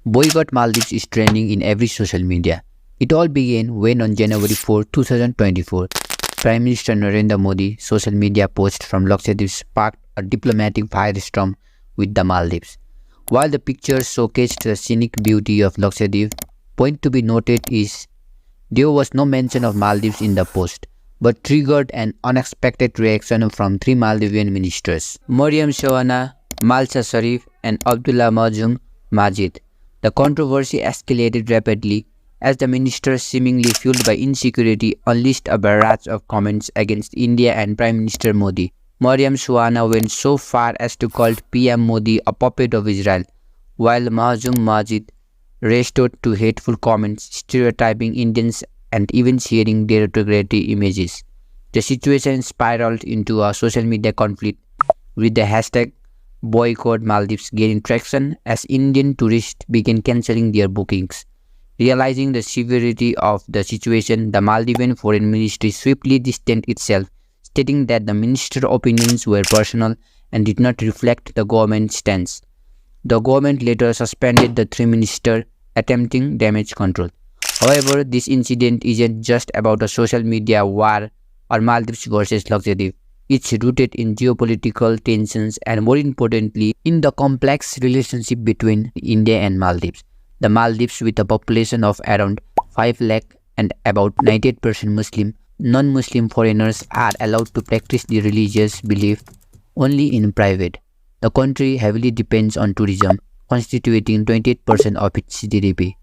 Boycott Maldives is trending in every social media. It all began when on January 4, 2024, Prime Minister Narendra Modi social media post from Lakshadweep sparked a diplomatic firestorm with the Maldives. While the pictures showcased the scenic beauty of Lakshadweep, point to be noted is there was no mention of Maldives in the post, but triggered an unexpected reaction from three Maldivian ministers, Mariam Shawana, Malsa Sharif, and Abdullah Mazum Majid. The controversy escalated rapidly as the ministers, seemingly fueled by insecurity, unleashed a barrage of comments against India and Prime Minister Modi. Mariam Shawana went so far as to call PM Modi a puppet of Israel, while Mazum Majid resorted to hateful comments, stereotyping Indians and even sharing derogatory images. The situation spiraled into a social media conflict, with the hashtag Boycott Maldives gaining traction as Indian tourists began cancelling their bookings. Realizing the severity of the situation, the Maldivian Foreign Ministry swiftly distanced itself, stating that the minister's opinions were personal and did not reflect the government's stance. The government later suspended the three ministers, attempting damage control. However, this incident isn't just about a social media war or Maldives versus Lakshadweep. It's rooted in geopolitical tensions and, more importantly, in the complex relationship between India and Maldives. The Maldives, with a population of around 5 lakh and about 98% Muslim, non-Muslim foreigners are allowed to practice their religious belief only in private. The country heavily depends on tourism, constituting 28% of its GDP.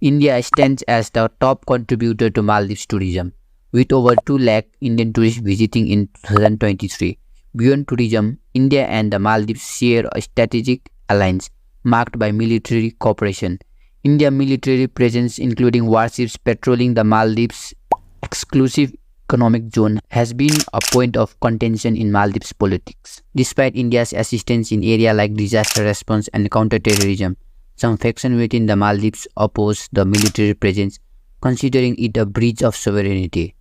India stands as the top contributor to Maldives tourism, with over 2 lakh Indian tourists visiting in 2023. Beyond tourism, India and the Maldives share a strategic alliance marked by military cooperation. India's military presence, including warships patrolling the Maldives' exclusive economic zone, has been a point of contention in Maldives politics. Despite India's assistance in areas like disaster response and counter-terrorism, some factions within the Maldives oppose the military presence, considering it a breach of sovereignty.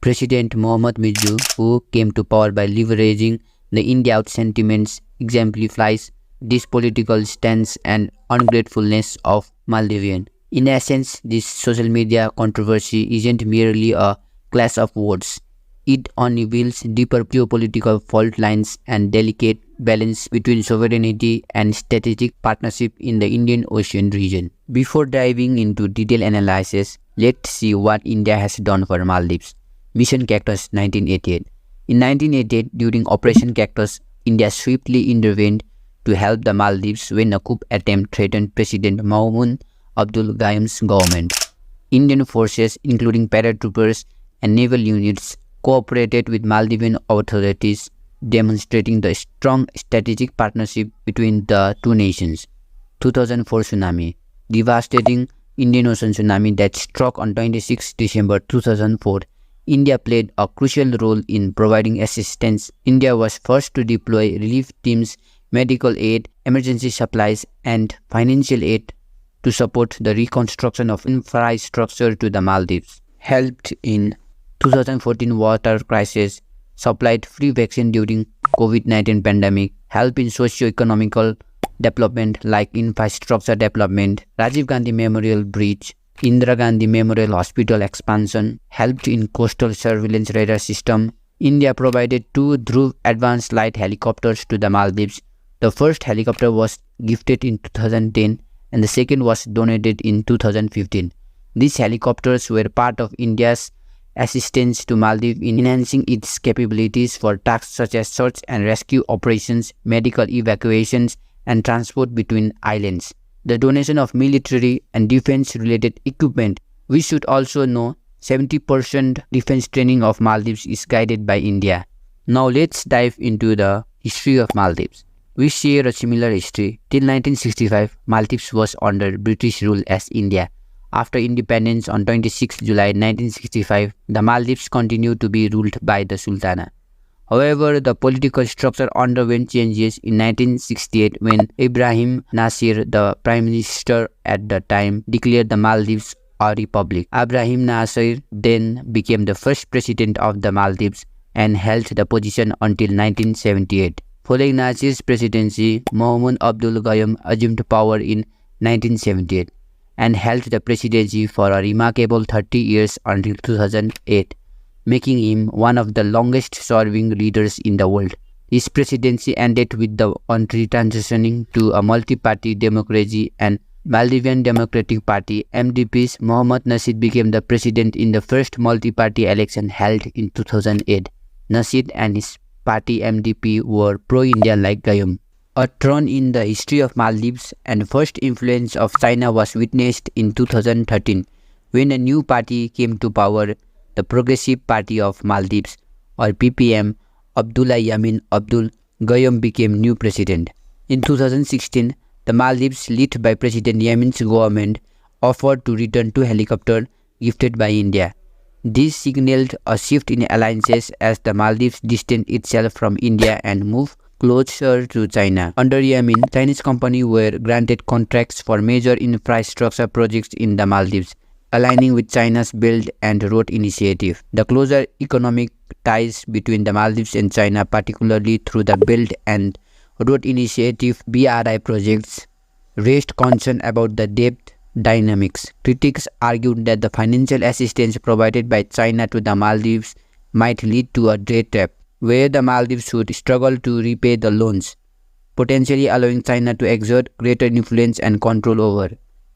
President Mohammad Mizu, who came to power by leveraging the India out sentiments, exemplifies this political stance and ungratefulness of Maldivian. In essence, this social media controversy isn't merely a clash of words. It unveils deeper geopolitical fault lines and delicate balance between sovereignty and strategic partnership in the Indian Ocean region. Before diving into detailed analysis, let's see what India has done for Maldives. Mission Cactus 1988. In 1988, during Operation Cactus, India swiftly intervened to help the Maldives when a coup attempt threatened President Maumoon Abdul Gayoom's government. Indian forces, including paratroopers and naval units, cooperated with Maldivian authorities, demonstrating the strong strategic partnership between the two nations. 2004 Tsunami. Devastating Indian Ocean tsunami that struck on 26 December 2004. India played a crucial role in providing assistance. India was first to deploy relief teams, medical aid, emergency supplies, and financial aid to support the reconstruction of infrastructure to the Maldives. Helped in 2014 water crisis, supplied free vaccine during COVID-19 pandemic, help in socio-economical development like infrastructure development, Rajiv Gandhi Memorial Bridge, Indira Gandhi Memorial Hospital expansion, helped in coastal surveillance radar system. India provided 2 Dhruv advanced light helicopters to the Maldives. The first helicopter was gifted in 2010 and the second was donated in 2015. These helicopters were part of India's assistance to Maldives in enhancing its capabilities for tasks such as search and rescue operations, medical evacuations, and transport between islands. The donation of military and defense-related equipment. We should also know 70% defense training of Maldives is guided by India. Now let's dive into the history of Maldives. We share a similar history. Till 1965, Maldives was under British rule as India. After independence on 26 July 1965, the Maldives continued to be ruled by the Sultanate. However, the political structure underwent changes in 1968 when Ibrahim Nasir, the Prime Minister at the time, declared the Maldives a republic. Ibrahim Nasir then became the first president of the Maldives and held the position until 1978. Following Nasir's presidency, Maumoon Abdul Gayoom assumed power in 1978 and held the presidency for a remarkable 30 years until 2008, making him one of the longest-serving leaders in the world. His presidency ended with the country transitioning to a multi-party democracy, and Maldivian Democratic Party (MDP's) Mohammad Nasheed became the president in the first multi-party election held in 2008. Nasheed and his party MDP were pro-India like Gayam. A turn in the history of Maldives and first influence of China was witnessed in 2013 when a new party came to power, the Progressive Party of Maldives, or PPM. Abdullah Yamin Abdul Gayoom became new president. In 2016, the Maldives, led by President Yamin's government, offered to return to helicopter gifted by India. This signaled a shift in alliances as the Maldives distanced itself from India and moved closer to China. Under Yamin, Chinese companies were granted contracts for major infrastructure projects in the Maldives, aligning with China's Belt and Road Initiative. The closer economic ties between the Maldives and China, particularly through the Belt and Road Initiative (BRI) projects, raised concern about the debt dynamics. Critics argued that the financial assistance provided by China to the Maldives might lead to a debt trap, where the Maldives would struggle to repay the loans, potentially allowing China to exert greater influence and control over.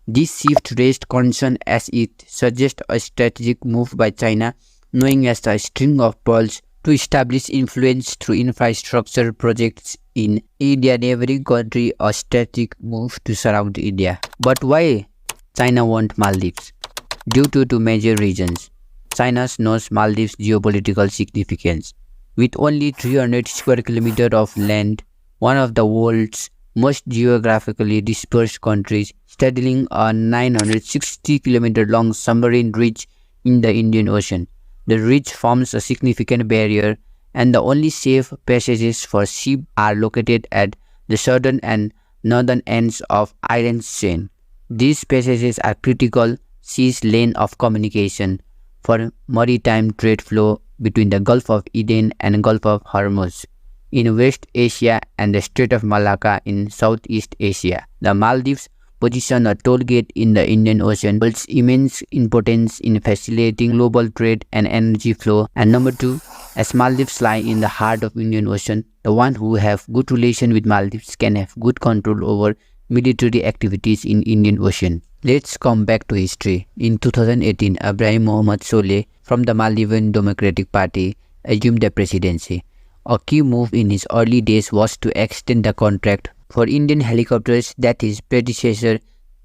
This shift raised concern as it suggests a strategic move by China, knowing as a string of pearls, to establish influence through infrastructure projects in India neighboring country, a strategic move to surround India. But why China want Maldives? Due to two major reasons. China knows Maldives' geopolitical significance. With only 300 square kilometers of land, one of the world's most geographically dispersed countries, straddling a 960-kilometer long submarine ridge in the Indian Ocean. The ridge forms a significant barrier, and the only safe passages for ships are located at the southern and northern ends of island chain. These passages are critical sea lane of communication for maritime trade flow between the Gulf of Eden and Gulf of Hormuz in West Asia and the Strait of Malacca in Southeast Asia. The Maldives position a toll gate in the Indian Ocean holds immense importance in facilitating global trade and energy flow. And number two, as Maldives lie in the heart of Indian Ocean, the one who have good relation with Maldives can have good control over military activities in Indian Ocean. Let's come back to history. In 2018, Ibrahim Mohamed Soleh from the Maldivian Democratic Party assumed the presidency. A key move in his early days was to extend the contract for Indian helicopters that his predecessor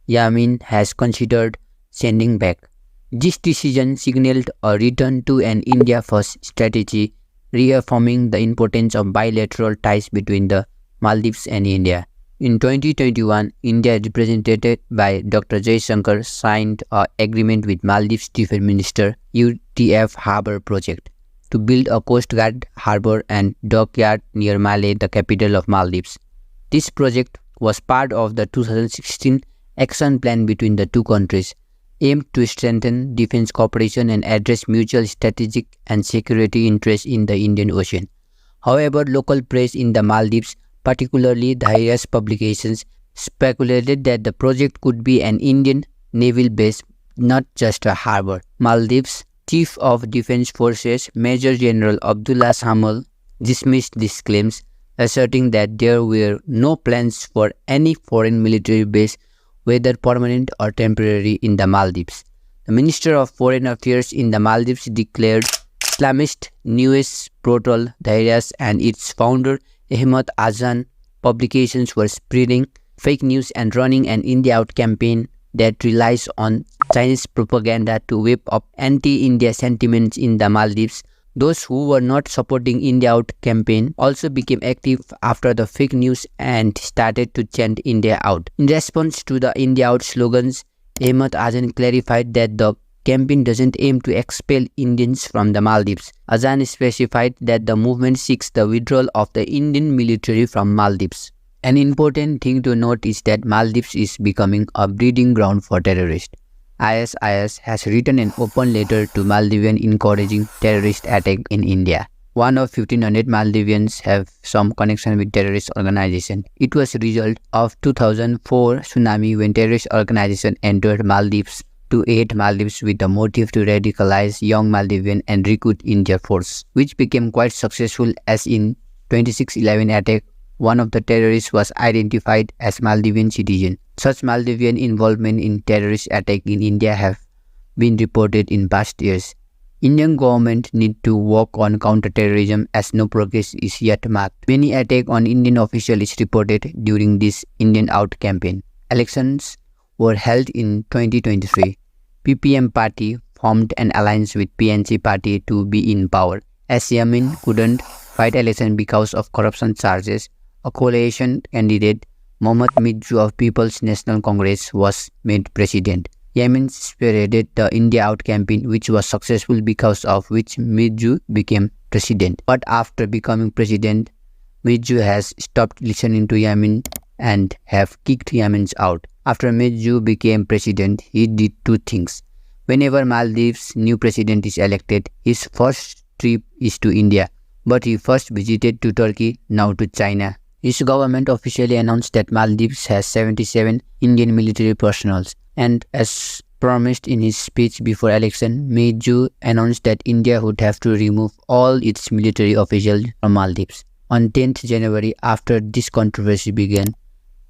Yamin has considered sending back. This decision signaled a return to an India-first strategy, reaffirming the importance of bilateral ties between the Maldives and India. In 2021, India, represented by Dr. Jaishankar, signed an agreement with Maldives Defence Minister UTF Harbour Project to build a Coast Guard harbour and dockyard near Malé, the capital of Maldives. This project was part of the 2016 action plan between the two countries, aimed to strengthen defense cooperation and address mutual strategic and security interests in the Indian Ocean. However, local press in the Maldives, particularly the various publications, speculated that the project could be an Indian naval base, not just a harbour. Maldives Chief of Defence Forces Major General Abdullah Samal dismissed these claims, asserting that there were no plans for any foreign military base, whether permanent or temporary, in the Maldives. The Minister of Foreign Affairs in the Maldives declared Islamist news portal Terrorism and its founder Ahmed Azan publications were spreading fake news and running an India Out campaign that relies on Chinese propaganda to whip up anti-India sentiments in the Maldives. Those who were not supporting India Out campaign also became active after the fake news and started to chant India Out. In response to the India Out slogans, Ahmed Azan clarified that the campaign doesn't aim to expel Indians from the Maldives. Azan specified that the movement seeks the withdrawal of the Indian military from Maldives. An important thing to note is that Maldives is becoming a breeding ground for terrorists. ISIS has written an open letter to Maldivians encouraging terrorist attacks in India. one of 1500 Maldivians have some connection with terrorist organization. It was a result of 2004 tsunami when terrorist organization entered Maldives to aid Maldives with the motive to radicalize young Maldivian and recruit in their force, which became quite successful as in 26/11 attack, one of the terrorists was identified as Maldivian citizen. Such Maldivian involvement in terrorist attack in India have been reported in past years. Indian government need to work on counter-terrorism as no progress is yet marked. Many attacks on Indian officials is reported during this Indian out campaign. Elections were held in 2023. PPM party formed an alliance with PNC party to be in power. As Yemen couldn't fight election because of corruption charges, a coalition candidate, Mohammad Midju of People's National Congress, was made president. Yemen spearheaded the India Out campaign, which was successful because of which Midju became president. But after becoming president, Midju has stopped listening to Yemen and have kicked Yemen's out. After Midju became president, he did two things. Whenever Maldives' new president is elected, his first trip is to India, but he first visited to Turkey, now to China. His government officially announced that Maldives has 77 Indian military personnel, and as promised in his speech before election, Midju announced that India would have to remove all its military officials from Maldives. On 10th January, after this controversy began,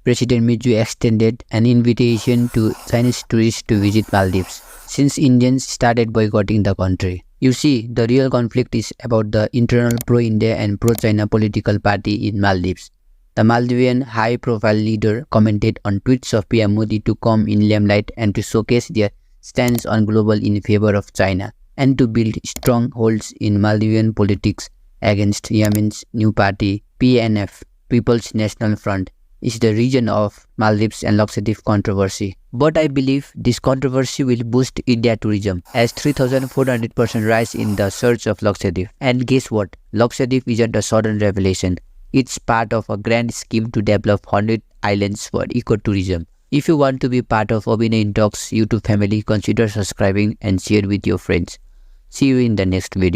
President Midju extended an invitation to Chinese tourists to visit Maldives, since Indians started boycotting the country. You see, the real conflict is about the internal pro-India and pro-China political party in Maldives. The Maldivian high-profile leader commented on tweets of PM Modi to come in limelight and to showcase their stance on global in favor of China and to build strongholds in Maldivian politics against Yemen's new party, PNF, People's National Front, is the region of Maldives and Lakshadweep controversy. But I believe this controversy will boost India tourism as 3,400% rise in the search of Lakshadweep. And guess what? Lakshadweep isn't a sudden revelation. It's part of a grand scheme to develop 100 islands for ecotourism. If you want to be part of Abhinay in Talks YouTube family, consider subscribing and share with your friends. See you in the next video.